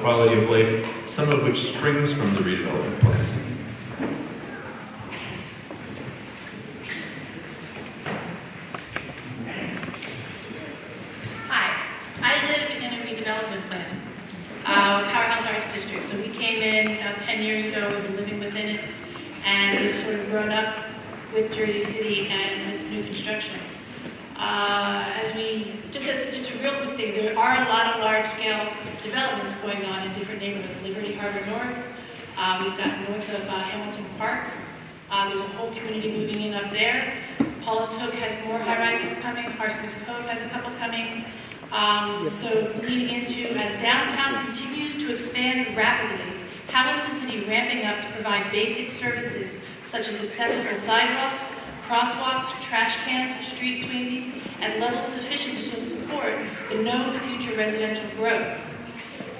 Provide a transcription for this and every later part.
quality of life, some of which springs from the redevelopment plans. Hi, I live in a redevelopment plan, Powerhouse Arts District. So we came in about 10 years ago, we've been living within it, and we've sort of grown up with Jersey City and its new construction. Just a real quick thing, there are a lot of large-scale developments going on in different neighborhoods. Liberty Harbor North, we've got north of Hamilton Park. There's a whole community moving in up there. Paulus Hook has more high-rises coming. Harsmith Cove has a couple coming. So leading into, as downtown continues to expand rapidly, how is the city ramping up to provide basic services such as accessible sidewalks, crosswalks, trash cans, street sweeping, and levels sufficient to support the known future residential growth?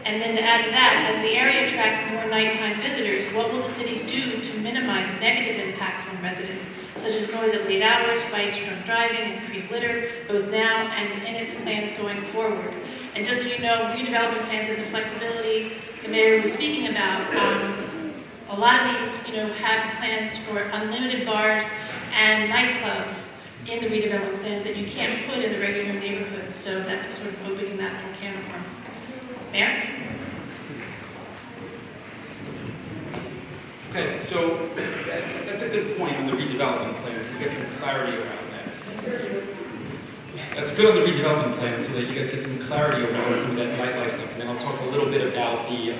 And then to add to that, as the area attracts more nighttime visitors, what will the city do to minimize negative impacts on residents, such as noise at late hours, fights, drunk driving, increased litter, both now and in its plans going forward? And just so you know, redevelopment plans and the flexibility the mayor was speaking about, a lot of these, have plans for unlimited bars and nightclubs in the redevelopment plans that you can't put in the regular neighborhoods. So that's sort of opening that whole can of worms. Mayor? Okay, so that's a good point on the redevelopment plans, to get some clarity around that. That's good on the redevelopment plan so that you guys get some clarity around some of that nightlife stuff. And then I'll talk a little bit about the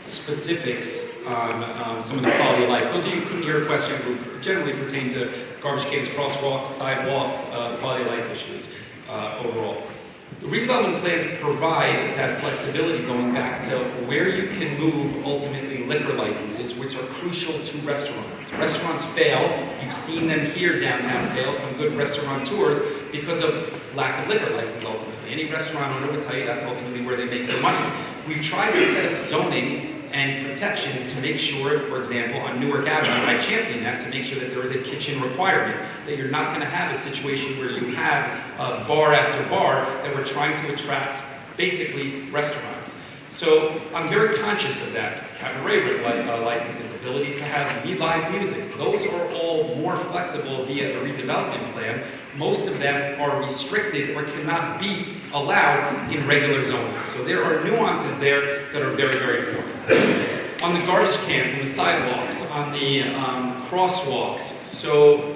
specifics on some of the quality of life. Those of you who couldn't hear a question would generally pertain to garbage cans, crosswalks, sidewalks, quality of life issues overall. The redevelopment plans provide that flexibility going back to where you can move ultimately liquor licenses, which are crucial to restaurants. Restaurants fail. You've seen them here downtown fail, some good restaurateurs, because of lack of liquor license ultimately. Any restaurant owner would tell you that's ultimately where they make their money. We've tried to set up zoning and protections to make sure, for example, on Newark Avenue, I champion that to make sure that there is a kitchen requirement, that you're not going to have a situation where you have bar after bar that we're trying to attract basically restaurants. So I'm very conscious of that. Cabaret licenses, ability to have live music, those are all more flexible via a redevelopment plan. Most of them are restricted or cannot be allowed in regular zoning. So there are nuances there that are very, very important. On the garbage cans, on the sidewalks, on the crosswalks, so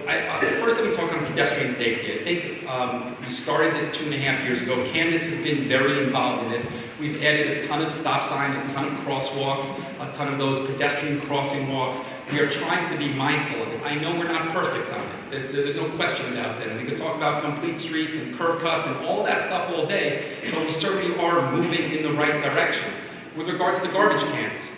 first let me talk on pedestrian safety. I think we started this 2.5 years ago. Candace has been very involved in this. We've added a ton of stop signs, a ton of crosswalks, a ton of those pedestrian crossing walks. We are trying to be mindful of it. I know we're not perfect on it. There's no question about that. And we could talk about complete streets and curb cuts and all that stuff all day, but we certainly are moving in the right direction. With regards to garbage cans,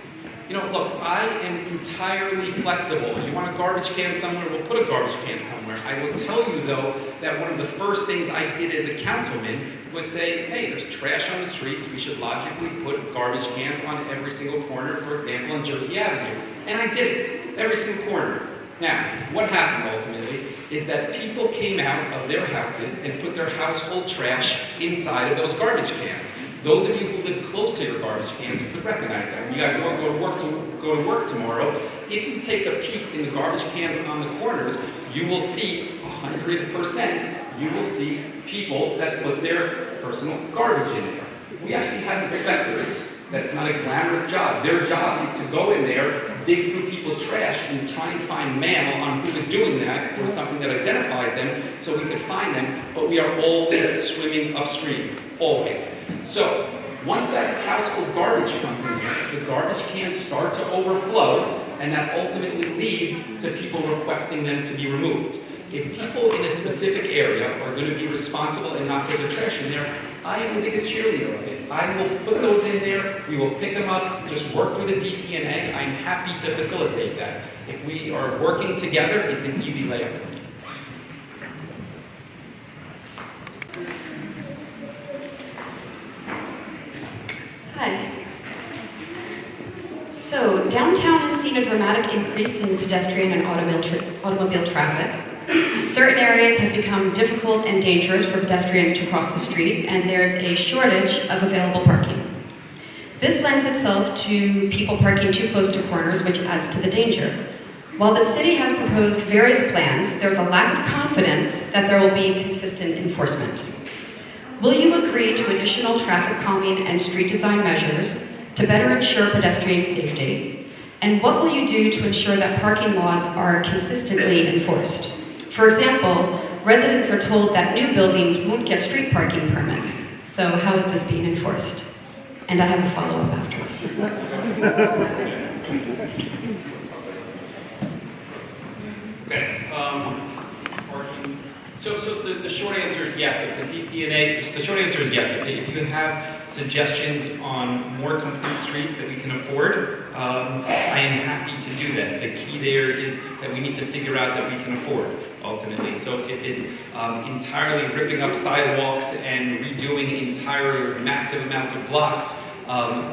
look, I am entirely flexible. You want a garbage can somewhere, we'll put a garbage can somewhere. I will tell you, though, that one of the first things I did as a councilman was say, hey, there's trash on the streets. We should logically put garbage cans on every single corner, for example, on Jersey Avenue. And I did it, every single corner. Now, what happened ultimately is that people came out of their houses and put their household trash inside of those garbage cans. Those of you who live close to your garbage cans, you could recognize that. When you guys won't go to work tomorrow, if you take a peek in the garbage cans on the corners, you will see 100%, you will see people that put their personal garbage in there. We actually have inspectors. That's not a glamorous job. Their job is to go in there, dig through people's trash, and try and find mail on who is doing that, or something that identifies them, so we can find them, but we are always swimming upstream. Always. So, once that household garbage comes in here, the garbage cans start to overflow, and that ultimately leads to people requesting them to be removed. If people in a specific area are going to be responsible and not throw their trash in there, I am the biggest cheerleader of it. I will put those in there, we will pick them up, just work through the DCNA. I'm happy to facilitate that. If we are working together, it's an easy layup for me. Hi. So, downtown has seen a dramatic increase in pedestrian and automobile traffic. Certain areas have become difficult and dangerous for pedestrians to cross the street, and there's a shortage of available parking. This lends itself to people parking too close to corners, which adds to the danger. While the city has proposed various plans, there's a lack of confidence that there will be consistent enforcement. Will you agree to additional traffic calming and street design measures to better ensure pedestrian safety? And what will you do to ensure that parking laws are consistently enforced? For example, residents are told that new buildings won't get street parking permits. So how is this being enforced? And I have a follow-up afterwards. Okay, parking. So the short answer is yes. If the DCNA, the short answer is yes. If you have suggestions on more complete streets that we can afford, I am happy to do that. The key there is that we need to figure out that we can afford, ultimately. So if it's entirely ripping up sidewalks and redoing entire massive amounts of blocks,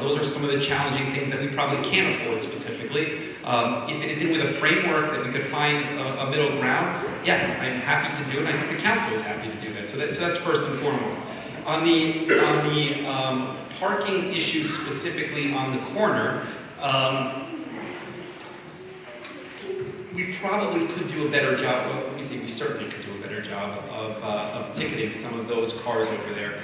those are some of the challenging things that we probably can't afford specifically. If it is in with a framework that we could find a middle ground, yes, I'm happy to do it, and I think the council is happy to do that. So that's first and foremost. On the parking issue specifically on the corner, we probably could do a better job. Well, let me see. We certainly could do a better job of ticketing some of those cars over there.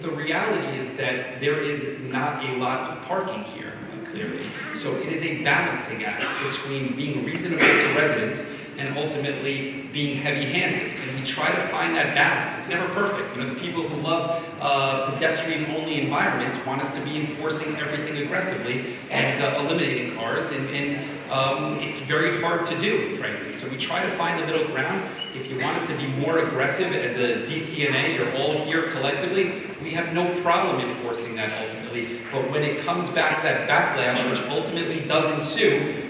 The reality is that there is not a lot of parking here, clearly. So it is a balancing act between being reasonable to residents and ultimately being heavy-handed. And we try to find that balance. It's never perfect. You know, the people who love pedestrian-only environments want us to be enforcing everything aggressively and eliminating cars. And it's very hard to do, frankly. So we try to find the middle ground. If you want us to be more aggressive as a DCNA, you're all here collectively, we have no problem enforcing that ultimately. But when it comes back, that backlash, which ultimately does ensue,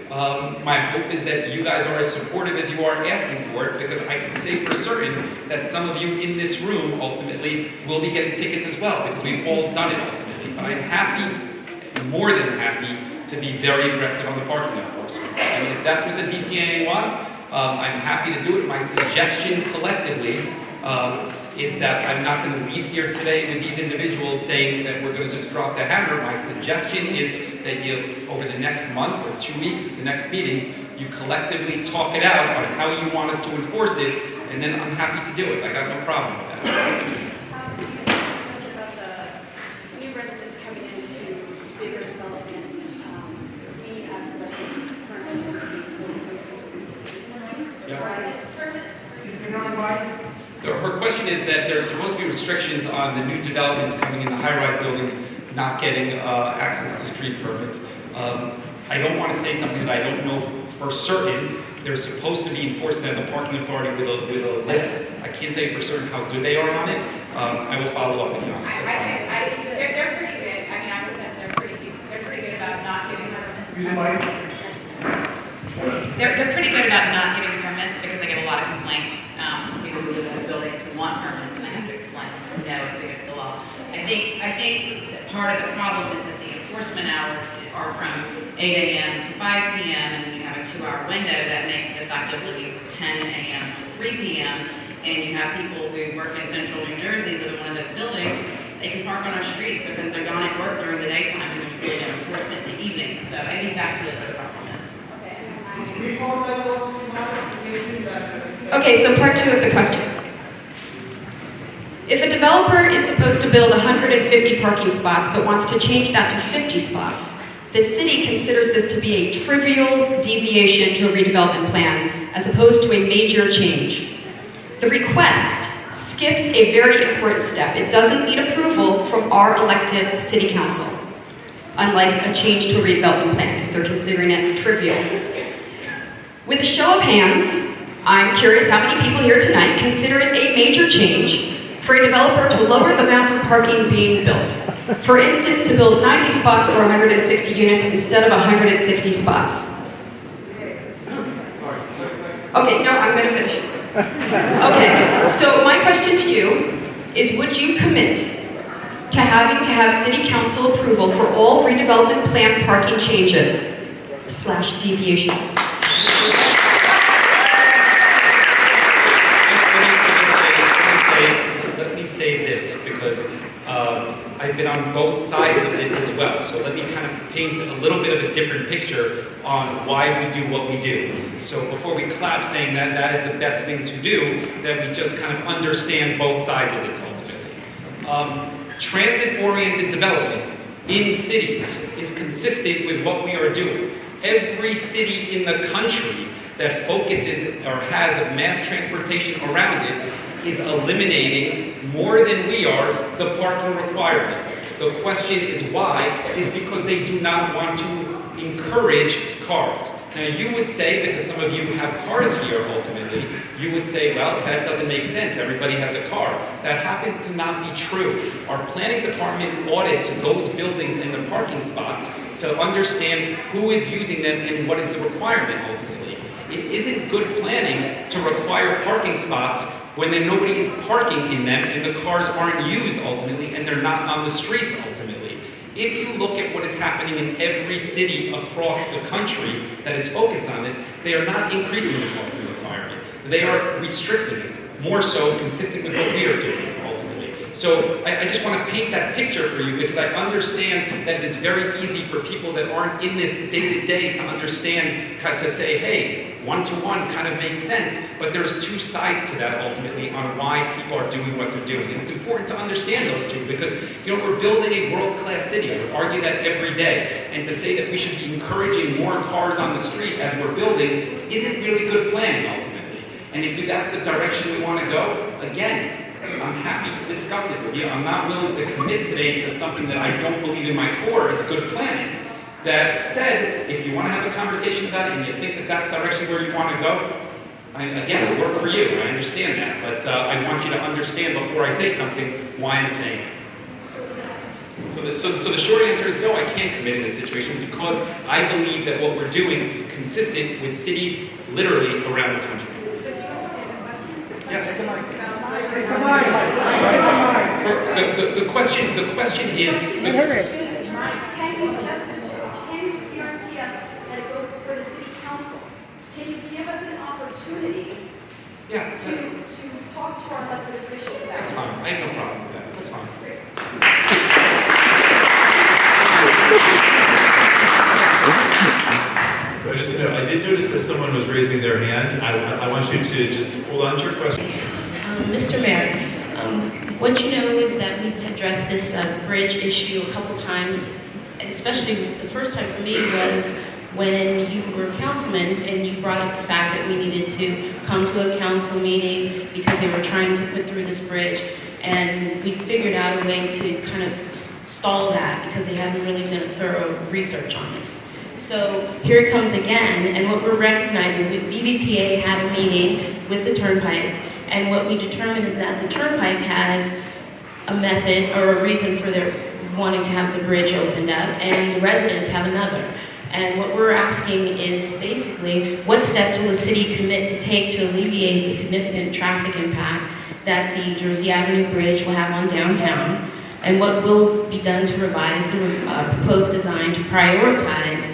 my hope is that you guys are as supportive as you are asking for it, because I can say for certain that some of you in this room ultimately will be getting tickets as well, because we've all done it ultimately. But I'm happy, more than happy, to be very aggressive on the parking enforcement. I mean, if that's what the DCNA wants, I'm happy to do it. My suggestion collectively is that I'm not going to leave here today with these individuals saying that we're going to just drop the hammer. My suggestion is that you, over the next month or 2 weeks at the next meetings, you collectively talk it out on how you want us to enforce it, and then I'm happy to do it. I got no problem with that. About the new residents coming into bigger developments, we as residents Her question is that there's supposed to be restrictions on the new developments coming in the high-rise buildings not getting access to street permits. I don't want to say something that I don't know for certain. They're supposed to be enforcement of the parking authority with a list. I can't tell you for certain how good they are on it. I will follow up with you on that. They're pretty good. I mean, I would say they're pretty good about not giving permits. They're pretty good about not giving permits because they get a lot of complaints. People who live in the buildings who want permits, and I have to explain, no, it's against the law. I think that part of the problem is that the enforcement hours are from 8 a.m. to 5 p.m. and you have a 2-hour window that makes it effectively 10 a.m. to 3 p.m. And you have people who work in central New Jersey, live in one of those buildings, they can park on our streets because they're gone at work during the daytime and there's really no enforcement in the evenings. So I think that's really what the problem is. Okay, so part 2 of the question. If a developer is supposed to build 150 parking spots but wants to change that to 50 spots, the city considers this to be a trivial deviation to a redevelopment plan as opposed to a major change. The request skips a very important step. It doesn't need approval from our elected city council, unlike a change to a redevelopment plan, because they're considering it trivial. With a show of hands, I'm curious how many people here tonight consider it a major change for a developer to lower the amount of parking being built. For instance, to build 90 spots for 160 units instead of 160 spots. Okay, no, I'm going to finish. Okay, so my question to you is, would you commit to having to have city council approval for all redevelopment plan parking changes / deviations? Let me say this, because I I've been on both sides of this as well. So let me kind of paint a little bit of a different picture on why we do what we do. So before we clap saying that that is the best thing to do, that we just kind of understand both sides of this ultimately. Transit-oriented development in cities is consistent with what we are doing. Every city in the country that focuses or has mass transportation around it is eliminating more than we are the parking requirement. The question is why, is because they do not want to encourage cars. Now you would say, because some of you have cars here ultimately, you would say, well, that doesn't make sense, everybody has a car. That happens to not be true. Our planning department audits those buildings and the parking spots to understand who is using them and what is the requirement ultimately. It isn't good planning to require parking spots when then nobody is parking in them and the cars aren't used ultimately and they're not on the streets ultimately. If you look at what is happening in every city across the country that is focused on this, they are not increasing the parking requirement. They are restricting it, more so consistent with what we are doing ultimately. So I just want to paint that picture for you because I understand that it is very easy for people that aren't in this day-to-day to understand, to say, hey, one-to-one kind of makes sense, but there's two sides to that ultimately on why people are doing what they're doing. And it's important to understand those two because, you know, we're building a world-class city. I would argue that every day. And to say that we should be encouraging more cars on the street as we're building isn't really good planning ultimately. And if that's the direction we want to go, again, I'm happy to discuss it with you. I'm not willing to commit today to something that I don't believe in my core is good planning. That said, if you want to have a conversation about it and you think that that's the direction where you want to go, again, it'll work for you. I understand that. But I want you to understand before I say something why I'm saying it. So the short answer is no, I can't commit in this situation because I believe that what we're doing is consistent with cities literally around the country. Yes. The question is. Can you guarantee us that it goes before the city council? Can you give us an opportunity to talk to our elected officials about it? That's fine. I have no problem with that. That's fine. So I did notice that someone was raising their hand. I want you to just hold on to your question. Mr. Mayor, what you know is that we've addressed this bridge issue a couple times, especially the first time for me was when you were a councilman and you brought up the fact that we needed to come to a council meeting because they were trying to put through this bridge, and we figured out a way to kind of stall that because they hadn't really done a thorough research on this. So here it comes again, and what we're recognizing, BVPA had a meeting with the Turnpike, and what we determined is that the Turnpike has a method or a reason for their wanting to have the bridge opened up, and the residents have another. And what we're asking is basically, what steps will the city commit to take to alleviate the significant traffic impact that the Jersey Avenue Bridge will have on downtown? And what will be done to revise the proposed design to prioritize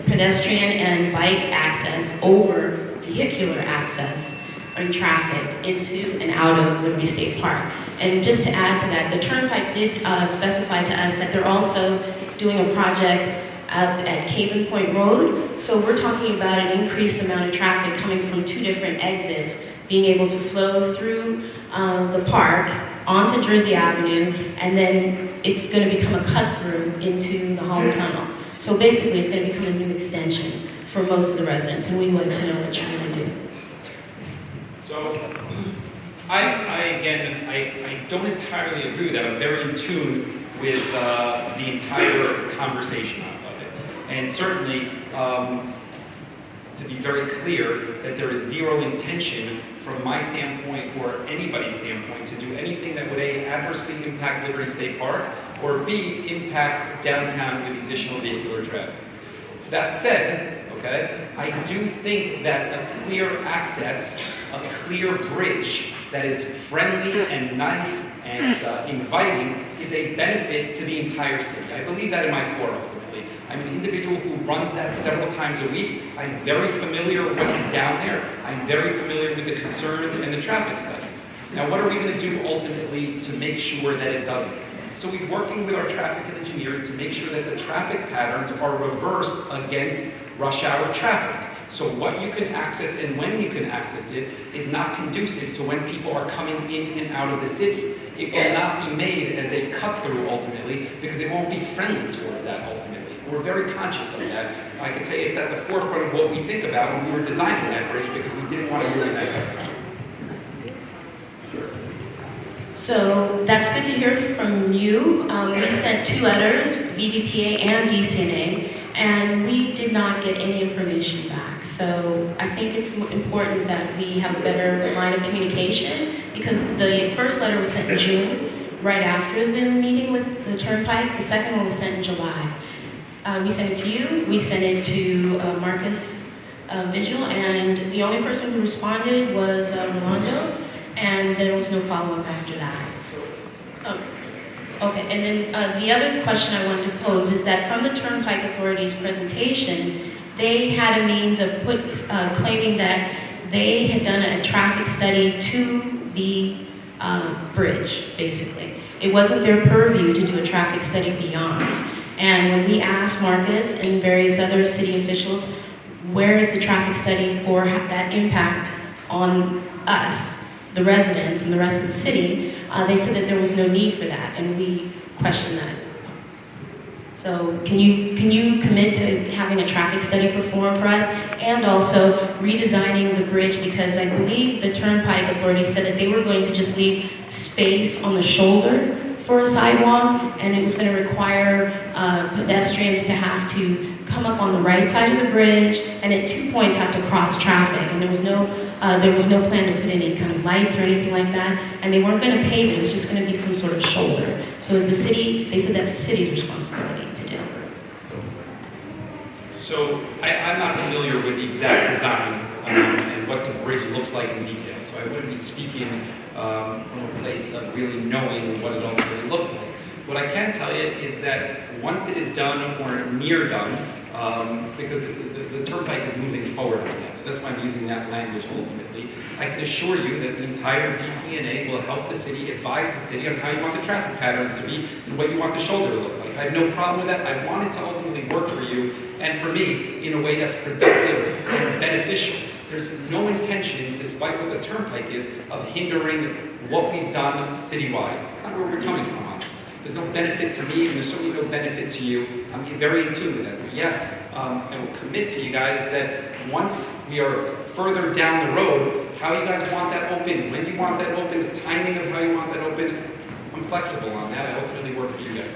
pedestrian and bike access over vehicular access and traffic into and out of Liberty State Park? And just to add to that, the Turnpike did specify to us that they're also doing a project at Caven Point Road. So we're talking about an increased amount of traffic coming from two different exits, being able to flow through the park onto Jersey Avenue, and then it's going to become a cut through into the Holland Tunnel. So basically it's going to become a new extension for most of the residents, and we'd like to know what you're going to do. So, I don't entirely agree with that. I'm very in tune with the entire conversation of it. And certainly, to be very clear, that there is zero intention from my standpoint or anybody's standpoint to do anything that would A, adversely impact Liberty State Park, or B, impact downtown with additional vehicular traffic. That said, okay, I do think that a clear access, a clear bridge that is friendly and nice and inviting is a benefit to the entire city. I believe that in my core ultimately. I'm an individual who runs that several times a week. I'm very familiar with what is down there. I'm very familiar with the concerns and the traffic studies. Now, what are we going to do ultimately to make sure that it doesn't? So we're working with our traffic engineers to make sure that the traffic patterns are reversed against rush hour traffic. So what you can access and when you can access it is not conducive to when people are coming in and out of the city. It will not be made as a cut-through ultimately, because it won't be friendly towards that ultimately. We're very conscious of that. I can tell you it's at the forefront of what we think about when we were designing that bridge, because we didn't want to move in that direction. So that's good to hear from you. We sent 2 letters, VVPA and DCNA, and we did not get any information back. So I think it's important that we have a better line of communication, because the first letter was sent in June, right after the meeting with the Turnpike. The second one was sent in July. We sent it to you, we sent it to Marcus Vigil, and the only person who responded was Rolando, and there was no follow-up after that. Okay, and then the other question I wanted to pose is that from the Turnpike Authority's presentation, they had a means of claiming that they had done a traffic study to the bridge, basically. It wasn't their purview to do a traffic study beyond. And when we asked Marcus and various other city officials, where is the traffic study for that impact on us, the residents and the rest of the city, they said that there was no need for that, and we questioned that. So can you commit to having a traffic study performed for us, and also redesigning the bridge, because I believe the Turnpike Authority said that they were going to just leave space on the shoulder for a sidewalk, and it was going to require pedestrians to have to come up on the right side of the bridge, and at 2 points have to cross traffic, and there was no plan to put any kind of lights or anything like that, and they weren't going to pave it. It was just going to be some sort of shoulder. So as the city, they said that's the city's responsibility to do. So I'm not familiar with the exact design and what the bridge looks like in detail, so I wouldn't be speaking from a place of really knowing what it ultimately looks like. What I can tell you is that once it is done or near done, because the Turnpike is moving forward on that, so that's why I'm using that language ultimately, I can assure you that the entire DCNA will help the city, advise the city on how you want the traffic patterns to be and what you want the shoulder to look like. I have no problem with that. I want it to ultimately work for you and for me in a way that's productive and beneficial. There's no intention, despite what the Turnpike is, of hindering what we've done citywide. That's not where we're coming from on this. There's no benefit to me, and there's certainly no benefit to you. I'm very in tune with that. So yes, I will commit to you guys that once we are further down the road, how you guys want that open, when you want that open, the timing of how you want that open, I'm flexible on that. I ultimately work for you guys.